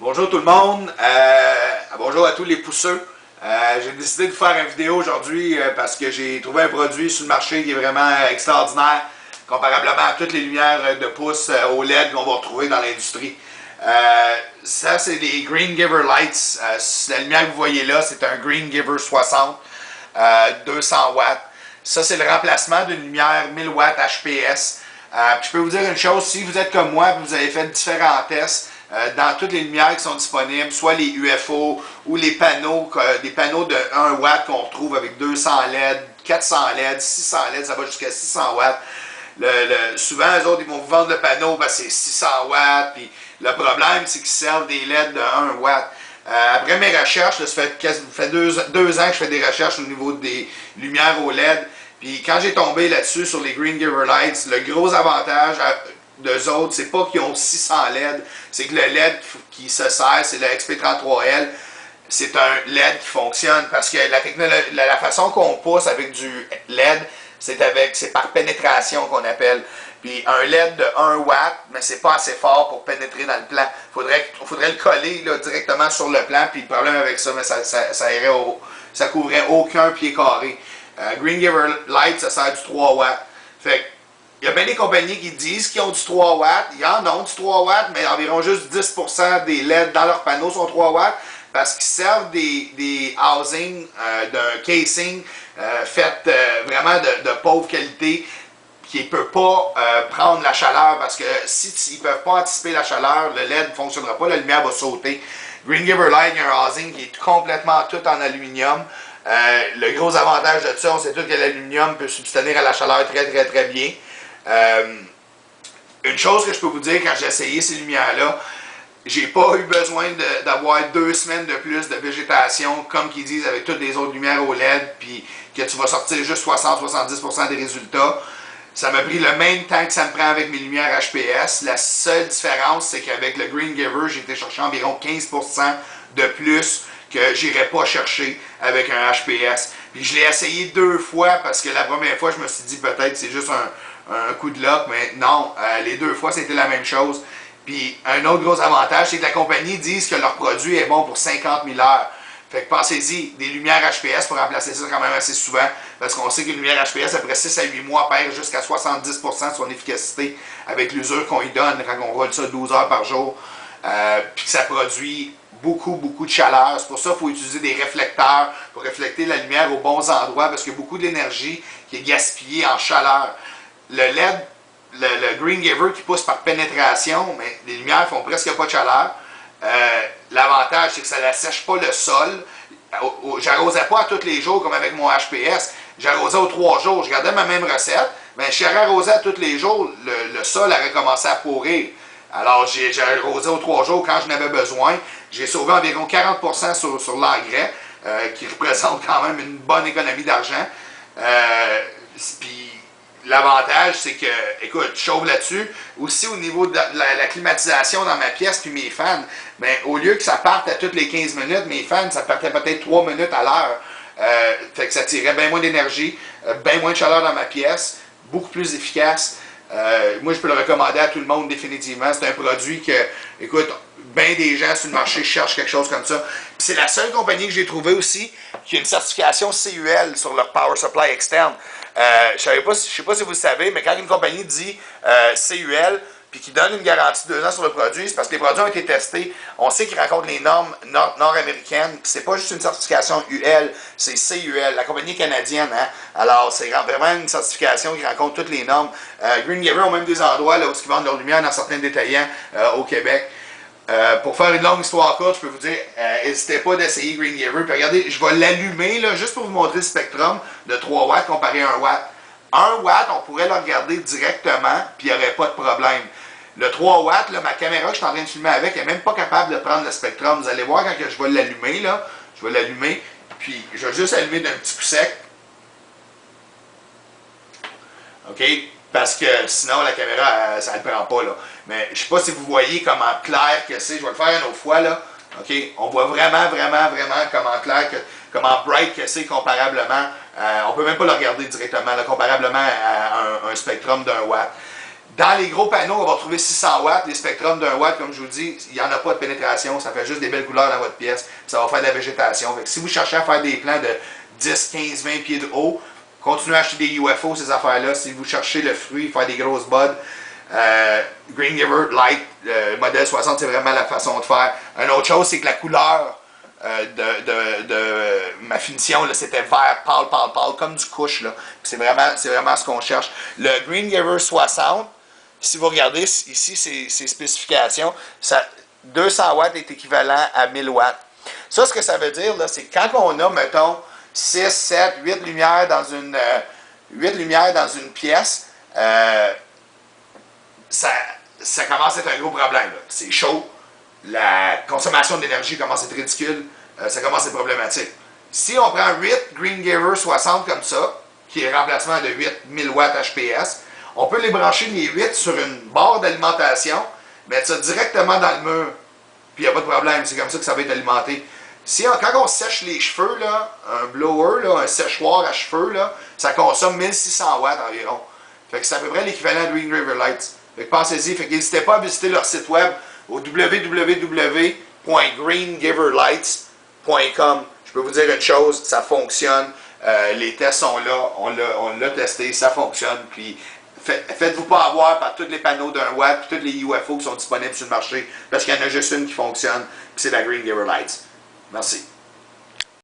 Bonjour tout le monde, bonjour à tous les pousseux. J'ai décidé de faire une vidéo aujourd'hui parce que j'ai trouvé un produit sur le marché qui est vraiment extraordinaire, comparablement à toutes les lumières de pouce OLED qu'on va retrouver dans l'industrie. Ça, c'est les Green Giver Lights. La lumière que vous voyez là, c'est un Green Giver 60, 200 watts. Ça, c'est le remplacement d'une lumière 1000 watts HPS. Je peux vous dire une chose, si vous êtes comme moi et vous avez fait différents tests, dans toutes les lumières qui sont disponibles, soit les UFO ou les panneaux, des panneaux de 1 watt qu'on retrouve avec 200 LED, 400 LED, 600 LED, ça va jusqu'à 600 watts. Souvent, les autres, ils vont vous vendre le panneau, ben, c'est 600 watts. Puis le problème, c'est qu'ils servent des LED de 1 watt. Après mes recherches, là, ça fait deux ans que je fais des recherches au niveau des lumières OLED. Puis quand j'ai tombé là-dessus sur les Green Giver Lights, le gros avantage d'eux autres, c'est pas qu'ils ont 600 LED, c'est que le LED qui se sert, c'est le XP33L. C'est un LED qui fonctionne parce que la façon qu'on pousse avec du LED, c'est par pénétration qu'on appelle. Puis un LED de 1 watt, mais c'est pas assez fort pour pénétrer dans le plan. Faudrait le coller là, directement sur le plan, puis le problème avec ça, mais ça couvrait aucun pied carré. Green Giver Light, ça sert du 3 watts. Fait que, il y a bien des compagnies qui disent qu'ils ont du 3 watts. Il y en a du 3 watts, mais environ juste 10% des LED dans leurs panneaux sont 3 watts parce qu'ils servent des housing, d'un casing fait vraiment de pauvre qualité qui ne peut pas prendre la chaleur parce que s'ils ne peuvent pas anticiper la chaleur, le LED ne fonctionnera pas, la lumière va sauter. Green Giver Light, il y a un housing qui est complètement tout en aluminium. Le gros avantage de ça, on sait tous que l'aluminium peut subvenir à la chaleur très bien. Une chose que je peux vous dire quand j'ai essayé ces lumières-là, j'ai pas eu besoin d'avoir 2 semaines de plus de végétation, comme qu'ils disent avec toutes les autres lumières OLED, puis que tu vas sortir juste 60-70% des résultats. Ça m'a pris le même temps que ça me prend avec mes lumières HPS. La seule différence, c'est qu'avec le Green Giver, j'ai été chercher environ 15% de plus que j'irais pas chercher avec un HPS. Puis je l'ai essayé 2 fois parce que la première fois, je me suis dit peut-être c'est juste un coup de luck, mais non, les 2 fois, c'était la même chose. Puis un autre gros avantage, c'est que la compagnie dit que leur produit est bon pour 50 000 heures. Fait que pensez-y, des lumières HPS pour remplacer ça quand même assez souvent, parce qu'on sait qu'une lumière HPS, après 6 à 8 mois, perd jusqu'à 70% de son efficacité avec l'usure qu'on y donne quand on roule ça 12 heures par jour. Puis que ça produit beaucoup de chaleur. C'est pour ça qu'il faut utiliser des réflecteurs pour refléter la lumière aux bons endroits, parce qu'il y a beaucoup d'énergie qui est gaspillée en chaleur. Le LED, le Green Giver qui pousse par pénétration, mais les lumières font presque pas de chaleur. L'avantage, c'est que ça ne sèche pas le sol. J'arrosais pas à tous les jours comme avec mon HPS. J'arrosais aux 3 jours. Je gardais ma même recette. Mais si j'avais arrosé à tous les jours, le sol aurait commencé à pourrir. Alors, j'ai arrosé aux 3 jours quand je n'avais besoin. J'ai sauvé environ 40% sur l'engrais, qui représente quand même une bonne économie d'argent. Puis, l'avantage, c'est que, écoute, je chauffe là-dessus. Aussi, au niveau de la climatisation dans ma pièce, puis mes fans, ben, au lieu que ça parte à toutes les 15 minutes, mes fans, ça partait peut-être 3 minutes à l'heure. Fait que ça tirait bien moins d'énergie, bien moins de chaleur dans ma pièce, beaucoup plus efficace. Moi, je peux le recommander à tout le monde définitivement. C'est un produit que, écoute, bien des gens sur le marché cherchent quelque chose comme ça. C'est la seule compagnie que j'ai trouvée aussi qui a une certification CUL sur leur power supply externe. Je ne sais pas si vous le savez, mais quand une compagnie dit CUL, puis qui donne une garantie de 2 ans sur le produit, c'est parce que les produits ont été testés. On sait qu'ils rencontrent les normes nord-américaines. C'est pas juste une certification UL, c'est CUL. La compagnie est canadienne, hein? Alors, c'est vraiment une certification qui rencontre toutes les normes. Green Giver ont même des endroits là, où ils vendent leur lumière dans certains détaillants au Québec. Pour faire une longue histoire courte, je peux vous dire, n'hésitez pas d'essayer Green Giver. Puis regardez, je vais l'allumer là, juste pour vous montrer le spectrum de 3 watts comparé à 1 watt. 1 watt, on pourrait le regarder directement, puis il n'y aurait pas de problème. Le 3 watts, là, ma caméra que je suis en train de filmer avec, n'est même pas capable de prendre le spectrum. Vous allez voir quand je vais l'allumer, là, je vais l'allumer, puis je vais juste allumer d'un petit coup sec. OK? Parce que sinon, la caméra, ça ne le prend pas, là. Mais je ne sais pas si vous voyez comment clair que c'est. Je vais le faire une autre fois, là. OK? On voit vraiment comment clair, comment bright que c'est comparablement. On ne peut même pas le regarder directement, là, comparablement à un spectrum d'1 watt. Dans les gros panneaux, on va trouver 600 watts. Les spectrums d'un watt, comme je vous dis, il n'y en a pas de pénétration. Ça fait juste des belles couleurs dans votre pièce. Ça va faire de la végétation. Fait que si vous cherchez à faire des plants de 10, 15, 20 pieds de haut, continuez à acheter des UFO, ces affaires-là. Si vous cherchez le fruit, faire des grosses buds, Green Giver Light, modèle 60, c'est vraiment la façon de faire. Une autre chose, c'est que la couleur de ma finition, c'était vert pâle, pâle, pâle, comme du couche. C'est vraiment ce qu'on cherche. Le Green Giver 60, si vous regardez ici ses spécifications, 200 watts est équivalent à 1000 watts. Ça, ce que ça veut dire, c'est que quand on a, mettons, 6, 7, 8 lumières dans une, pièce, ça commence à être un gros problème. C'est chaud, la consommation d'énergie commence à être ridicule, ça commence à être problématique. Si on prend 8 Green Giver 60 comme ça, qui est remplacement de 8000 watts HPS, on peut les brancher les 8 sur une barre d'alimentation, mettre ça directement dans le mur, puis il n'y a pas de problème, c'est comme ça que ça va être alimenté. Quand on sèche les cheveux, là, un blower, là, un séchoir à cheveux, là, ça consomme 1600 watts environ. Fait que c'est à peu près l'équivalent de Green Giver Lights. Fait que pensez-y, fait n'hésitez pas à visiter leur site web au www.greengiverlights.com. Je peux vous dire une chose, ça fonctionne. Les tests sont là, on l'a testé, ça fonctionne. Puis faites-vous pas avoir par tous les panneaux d'un watt et tous les UFO qui sont disponibles sur le marché, parce qu'il y en a juste une qui fonctionne, c'est la Green Giver Lights. Merci.